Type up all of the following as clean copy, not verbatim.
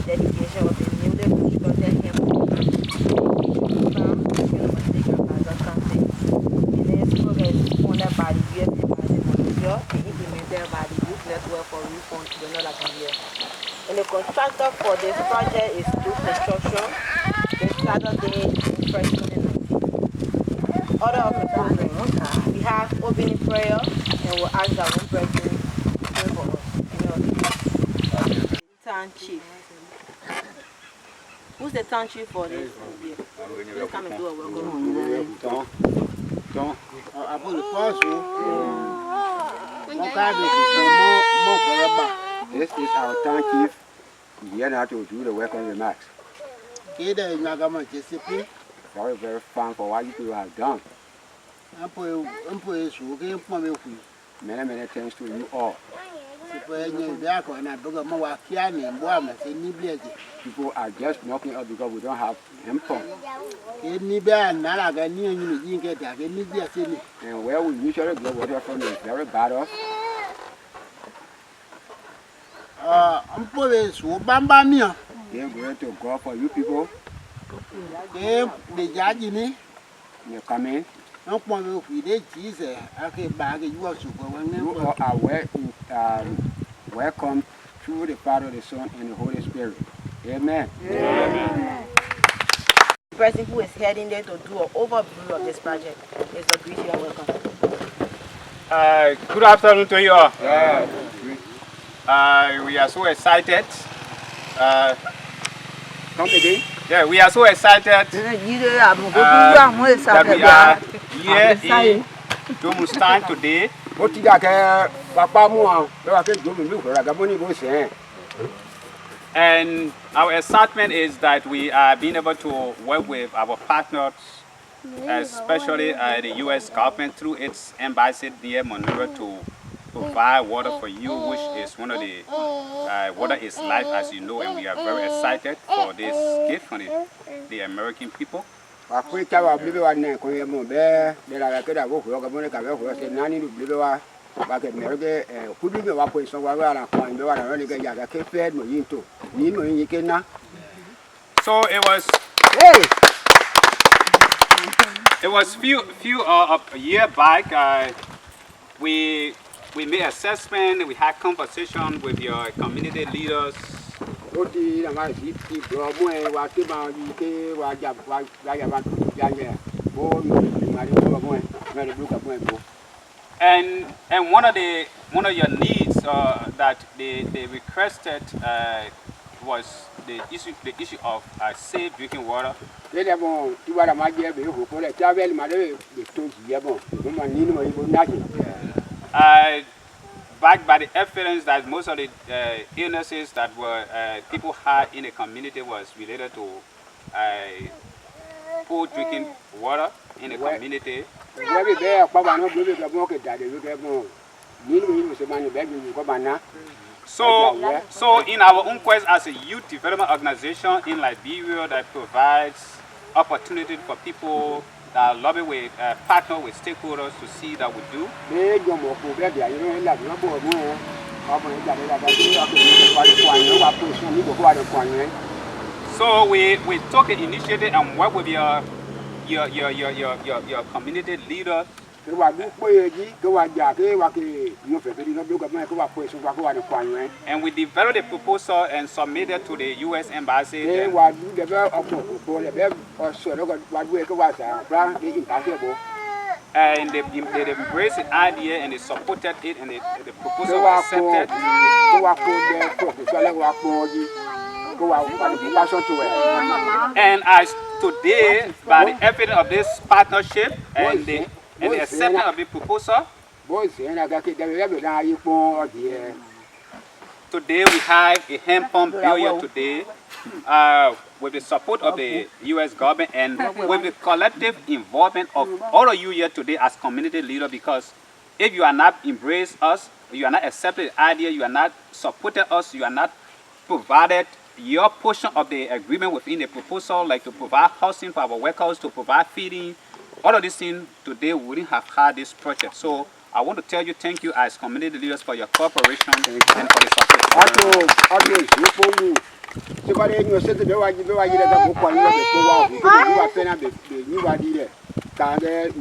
dedication of the newly constructed hemp farm funded by the U.S. Embassy Monitor and implemented by the Youth Network for Reform to the North Liberia. And the contractor for this project is Duke Construction. This Saturday, Fresh 2019. Order of the program. We have opening prayer and we'll ask our own president to pray for us. Town chief. Who's the town chief for this? Please come and do a welcome. This is our town chief. Here now to do the welcome remarks. Very, very fun for what you people have done. Many, many thanks to you all. People are just knocking up because we don't have hemp pump. And where we usually get water from is very bad off. They're going to go for you people. You come in. You are welcome through the Father, the Son, and the Holy Spirit. Amen. Amen. The person who is heading there to do an overview of this project is the Grecia. Welcome. Good afternoon to you all. Yeah. We are so excited. Come again. Yeah, we are so excited that we are here in Domustan today. And our excitement is that we are being able to work with our partners, especially the U.S. government through its embassy near Monrovia to provide water for you, which is one of the water is life, as you know, and we are very excited for this gift from the American people. So it was few a year back. We made assessment. We had conversation with your community leaders. And one of your needs that they requested was the issue of safe drinking water. Backed by the evidence that most of the illnesses that were people had in the community was related to poor drinking water in the community. So in our own quest as a youth development organization in Liberia that provides opportunity for people that lobby with partner with stakeholders to see that we do. So we took the initiative and work with your community leaders. And we developed a proposal and submitted to the U.S. Embassy. And they embraced the idea and they supported it, and the proposal was accepted. And as today, by the effort of this partnership and the acceptance of the proposal, today we have a hemp pump bill here today with the support of the U.S. government and with the collective involvement of all of you here today as community leaders, because if you are not embraced us, you are not accepted the idea, you are not supported us, you are not provided your portion of the agreement within the proposal, like to provide housing for our workers, to provide feeding, all of these things, today we wouldn't have had this project. So I want to tell you thank you as community leaders for your cooperation and for the support. Somebody in your city, they were you that book one you are paying up the new idea. Other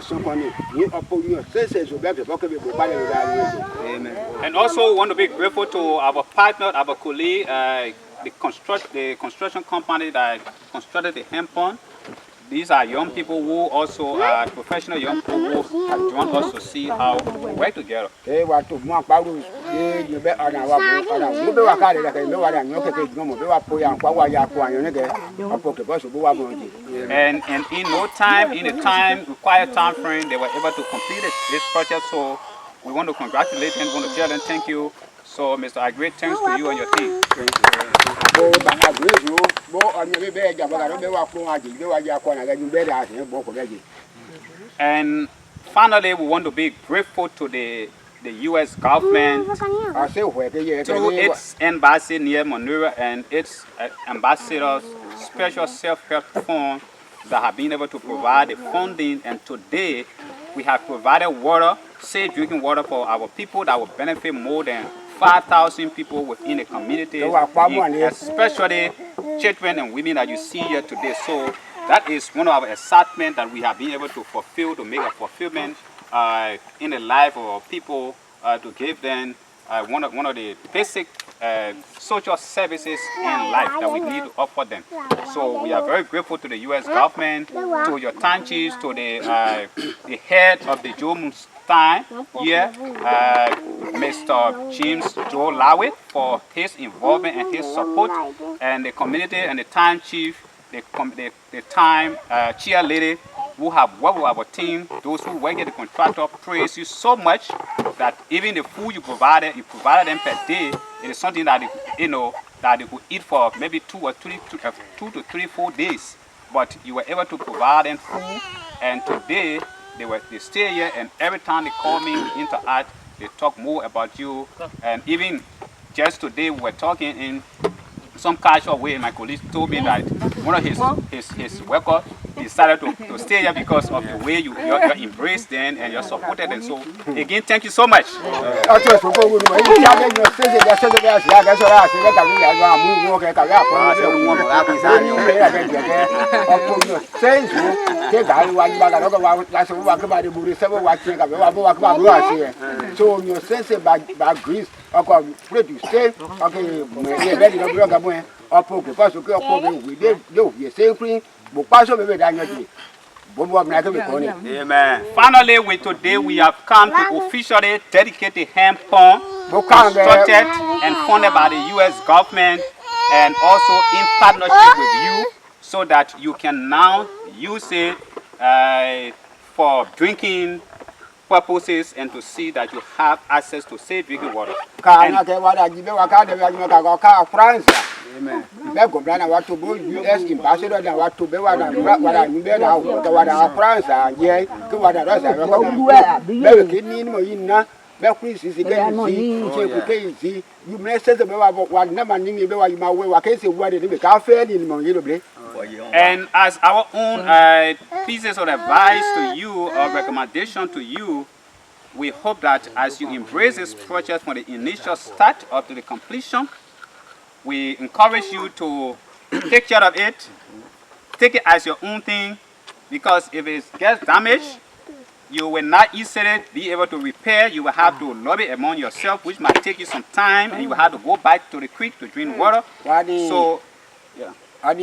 company, you upon your senses of better book of your body. Amen. And also, we want to be grateful to our partner, our colleague, the construction company that constructed the hemp pond. These are young people who also are professional young people who have joined us to see how we work together. They were to mark Paulus, you bet on our you be a carrier like I know what I'm looking at. No, they were pulling out a pocket bus of and in no time, in a time, required time frame, they were able to complete this project. So we want to congratulate them, we want to tell them thank you. So, Mr. Agri, thanks to you and your team. And finally, we want to be grateful to the U.S. government through its embassy near Monrovia and its ambassadors, special self-help fund that have been able to provide the funding. And today, we have provided water, safe drinking water for our people that will benefit more than 5,000 people within the community, especially children and women that you see here today. So that is one of our excitement that we have been able to fulfill, to make a fulfillment in the life of our people, to give them one of the basic social services in life that we need to offer them. So we are very grateful to the U.S. government, to your town chiefs, to the head of the Joe Stein here, Mr. James Joe Lawit, for his involvement and his support, and the community and the town chief, the town cheerleader who have worked with our team, those who work at the contractor, praise you so much that even the food you provided them per day, it is something that that they could eat for maybe 2 to 3, 4 days. But you were able to provide them food, and today they stay here, and every time they call me, we interact, they talk more about you. And even just today we were talking in some casual way. My colleague told me that one of his workers decided to stay here because of the way you embrace them and you supported them. So again, thank you so much. So your sense about Greece, okay, you say, okay, ready to go up, because we did you say, Amen. Finally, today we have come to officially dedicate the hemp pond, constructed and funded by the U.S. government, and also in partnership with you, so that you can now use it for drinking purposes and to see that you have access to safe drinking water. Amen. What to go US ambassador than what to be what I France yeah, to what you may say about one number you my way, I can say what it is. And as our own pieces of advice to you or recommendation to you, we hope that as you embrace this project from the initial start up to the completion, we encourage you to take care of it, take it as your own thing, because if it gets damaged, you will not easily be able to repair. You will have to lobby among yourself, which might take you some time, and you will have to go back to the creek to drink water. So, yeah. So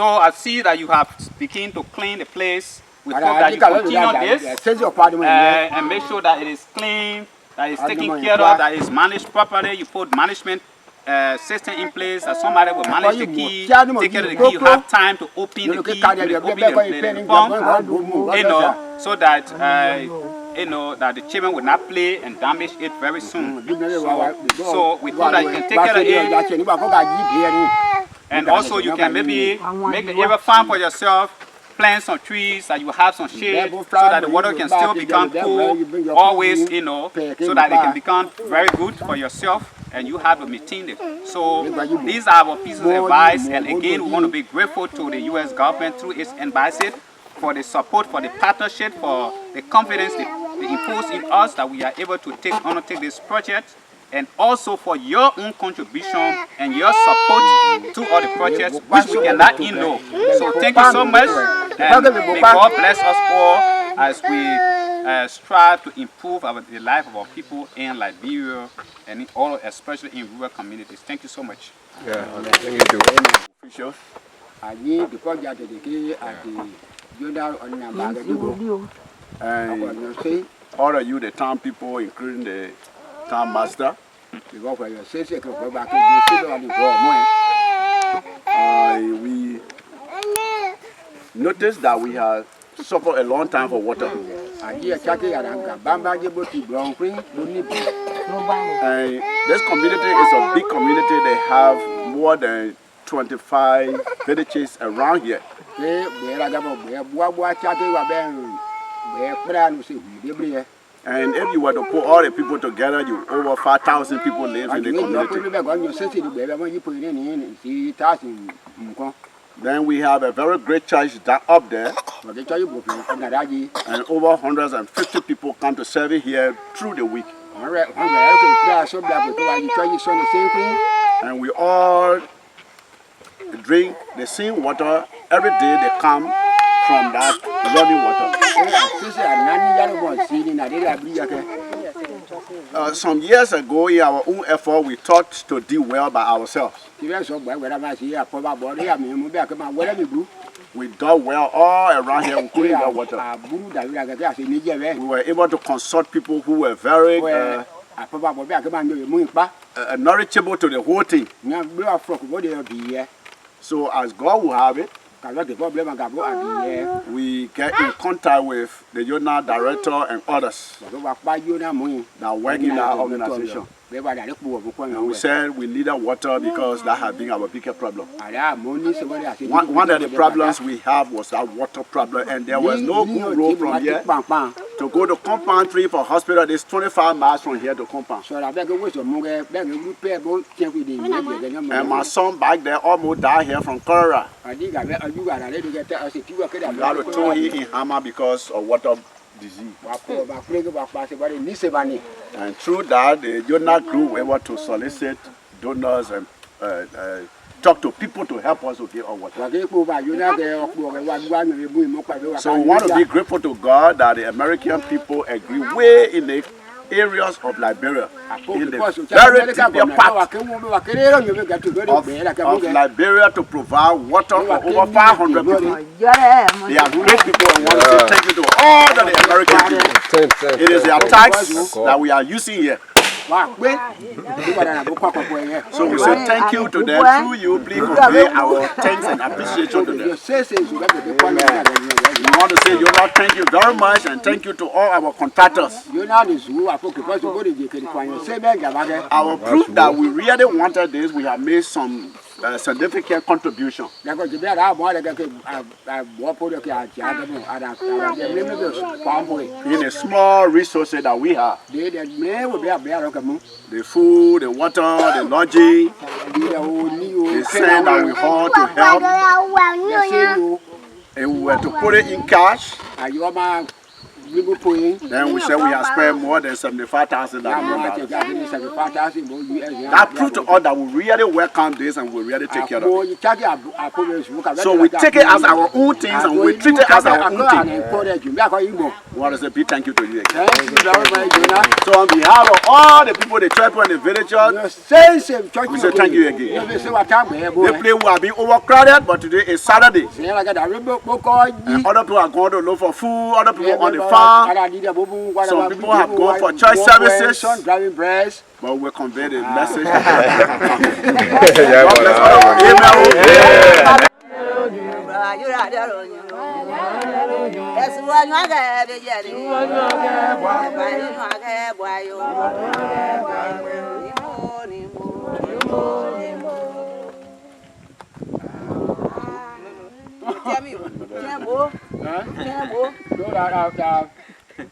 I see that you have begun to clean the place. We hope that you continue this and make sure that it is clean, that it's taken care of, that it's managed properly. You put management system in place, that somebody will manage the key, take care of the key. You have time to open the key, open the pump, so that that the children will not play and damage it very soon. So we hope that you can take care of it, and also you can maybe make the area farm for yourself. Plant some trees that you have some shade, so that the water can still become cool always, so that it can become very good for yourself and you have to maintain it. So these are our pieces of advice, and again we want to be grateful to the U.S. government through its embassy for the support, for the partnership, for the confidence they impose in us that we are able to undertake this project, and also for your own contribution and your support to all the projects which we cannot ignore. So thank you so much, and may God bless us all as we strive to improve the life of our people in Liberia and especially in rural communities. Thank you so much. Yeah, thank you too. Officials, I need the project dedicated at the Jordan on Nambaga. And all of you, the town people, including the town master, because for your sake, go back we noticed that we have suffered a long time for water. And this community is a big community. They have more than 25 villages around here. And if you were to put all the people together, you over 5,000 people live in the community. Then we have a very great church up there, and over 150 people come to service here through the week. And we all drink the same water every day. They come from that running water. Some years ago, in our own effort, we thought to do well by ourselves. We dug well all around here, including the water. We were able to consult people who were very knowledgeable to the whole thing. So as God will have it, we get in contact with the Yona director and others that work in our organization. And we said we needed water because that had been our biggest problem. One of the problems we have was that water problem, and there was no good road from here to go to Compound 3 for hospital. It's 25 miles from here to Compound. And my son back there almost died here from cholera. We had to throw him in Hama because of water disease. And through that, the Jonah group were able to solicit donors and talk to people to help us to get our water. So we want to be grateful to God that the American people agree way in the areas of Liberia, in the very deep part of Liberia, to provide water for over 500 people. They are great people, and want to say thank you to all of the American people. It is their tax that we are using here. So we say thank you to them. Through you, please convey our thanks and appreciation to them. We want to say, Yona, thank you very much, and thank you to all our contractors. Our proof that we really wanted this, we have made some significant contribution. In a small resources that we have. The food, the water, the lodging, the sand that we haul to help. And we were to put it in cash. Then we said we have spent more than $75,000. That proved to us that we really welcome this and we really take care of it. So we take it as our own things and we treat it as our own thing. We want to say big thank you to you again. Thank you very much, Jonah. So on behalf of all the people, the church and the villagers, we say thank you again. The place will have been overcrowded, but today is Saturday. And other people are going to look for food, other people on the farm. Some people have gone for church services, but we'll convey the message. God bless all of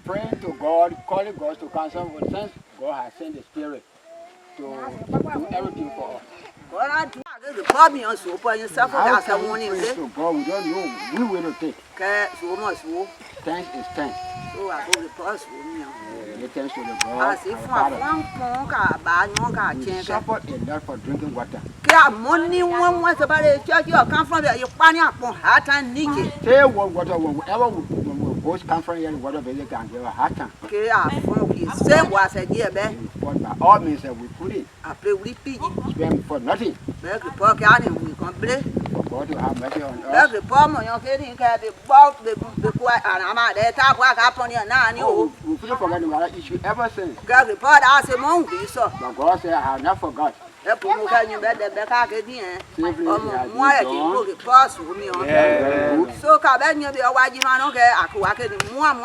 praying to God, calling God to cancel, since God has sent the Spirit to do everything for us. The problem is so for yourself as a warning. So God, we don't know. We will take. So much war. Thanks is thanks. So I go the past with me. Thanks to the God. As if one monk, bad monk, we suffered a lot for drinking water. Money one was about a church you come from your funny upon hat and nicky. Say what water, whatever we both come from here, water they can give a hat. Same was a dear bed. But by all means, we put it. I play with piggy. Spend for nothing. Back the pork out and we complain. God to have mercy on us. Back the palm on your getting can be bought the quiet and I'm at that top work up on your nanny. We couldn't forget what issue ever since. Girl, the pot as a monkey, so. But God said, I have not forgot. Can you bet the back again? Safely, Why you pass with me on? So, Cabana, be a white man, okay, I could walk in one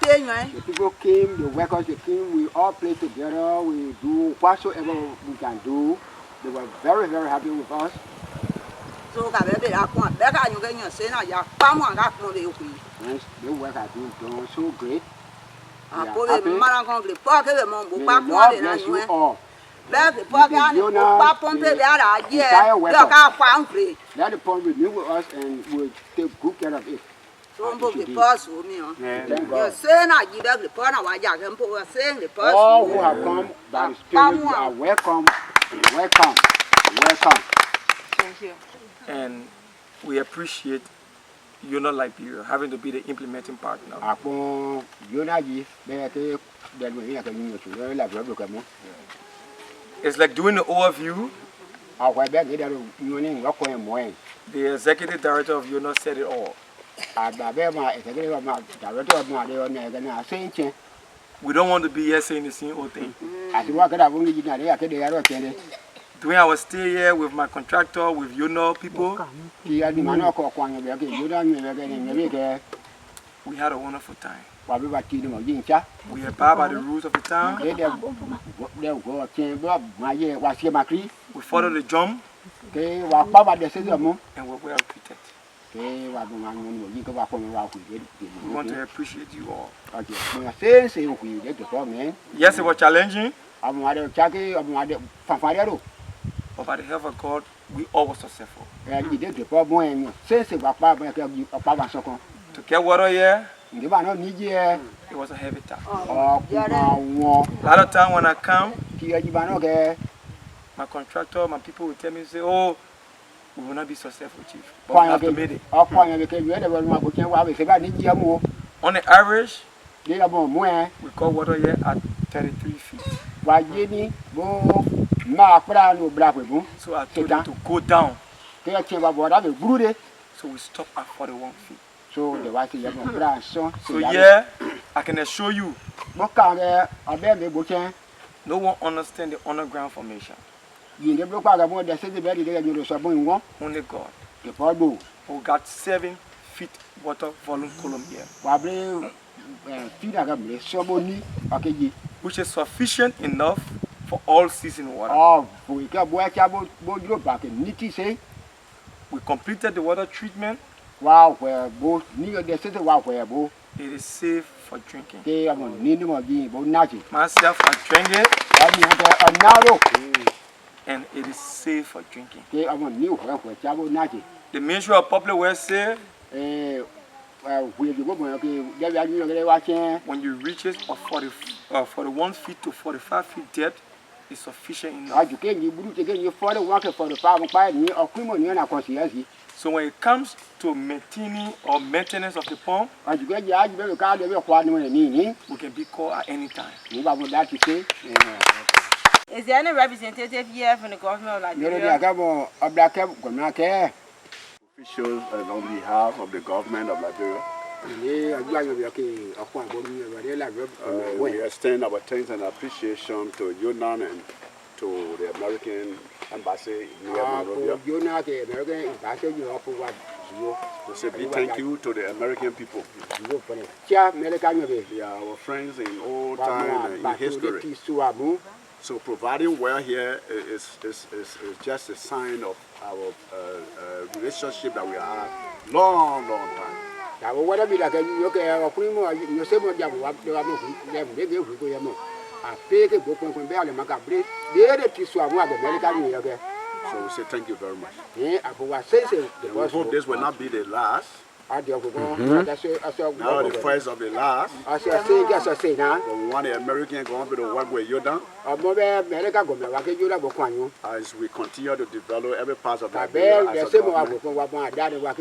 pay. The people came, the workers, they came, we all play together, we do whatsoever we can do. They were very, very happy with us. So, I want back and you can say, I found one up on the week. The work has been done so great. I put a man pocket among the back God bless you all. Let the pocket pump it out. Yeah, look out, found free. Let the pond renew with us and we'll take good care of it. So, the pass with me. You're saying I give up the pond, I can put a saying the pass. All who have come by the Spirit are welcome, welcome, welcome. Thank you. And we appreciate UNO Liberia having to be the implementing partner. It's like doing the overview. The executive director of UNO said it all. We don't want to be here saying the same old thing. During our stay here with my contractor, with UNO people, we had a wonderful time. We abide by the rules of the town. We follow the drum, and we're well treated. We want to appreciate you all. Yes, it was challenging, but by the help of God, we all were successful. To get water here, it was a heavy task. A lot of time when I come, my contractor, my people will tell me, say, oh, we will not be successful, Chief. But we have to make it. On the average, we call water here at 33 feet. So I told them to go down. So we stopped at 41 feet. So yeah, I can assure you, no one understands the underground formation. Only God. We got 7 feet water volume column here, which is sufficient enough for all season water. We completed the water treatment. It is safe for drinking. Myself, I drank it, and it is safe for drinking. The Ministry of Public Works said, when you reach it of 41 feet to 45 feet depth, is sufficient enough. So when it comes to maintaining or maintenance of the pump, we can be called at any time. Is there any representative here from the government of Liberia? Officials on behalf of the government of Liberia, we extend our thanks and appreciation to UNAN and to the American Embassy in Monrovia. To say big thank you to the American people. They are our friends in old time and in history. So providing well here is just a sign of our relationship that we have long time. So we say thank you very much. Yeah, I We hope this will not be the last. Now the first of the last. But we want the American government to work with Jordan as we continue to develop every part of Liberia as a government,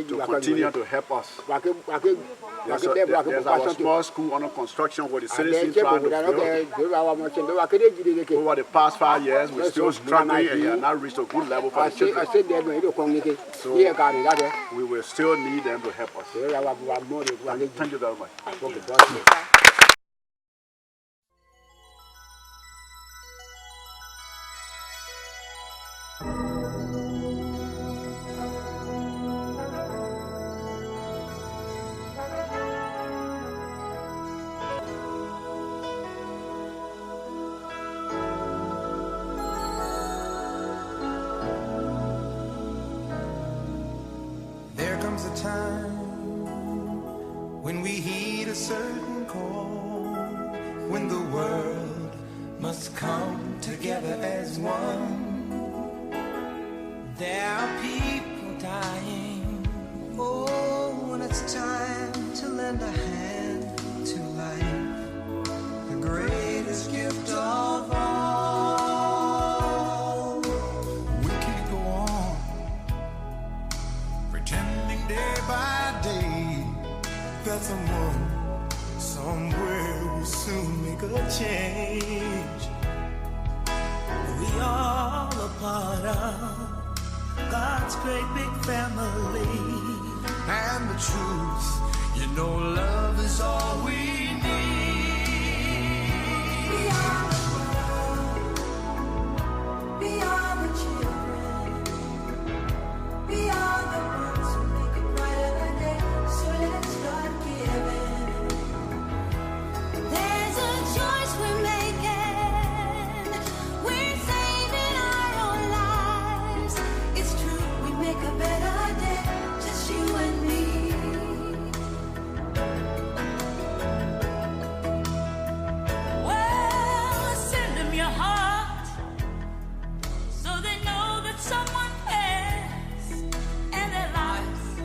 to continue to help us. There's our small school under construction with the citizens trying to build. Over the past 5 years, we're still struggling and have not reached a good level for the children. So we will still need them to help us. Thank you very much. There comes a time when we heed a certain call, when the world must come together as one. There are people dying. Oh, when it's time to lend a hand to life, the greatest gift of all. We can't go on pretending day by day that someone somewhere will soon make a change. We all a part of God's great big family. And the truth, you know, love is all we need.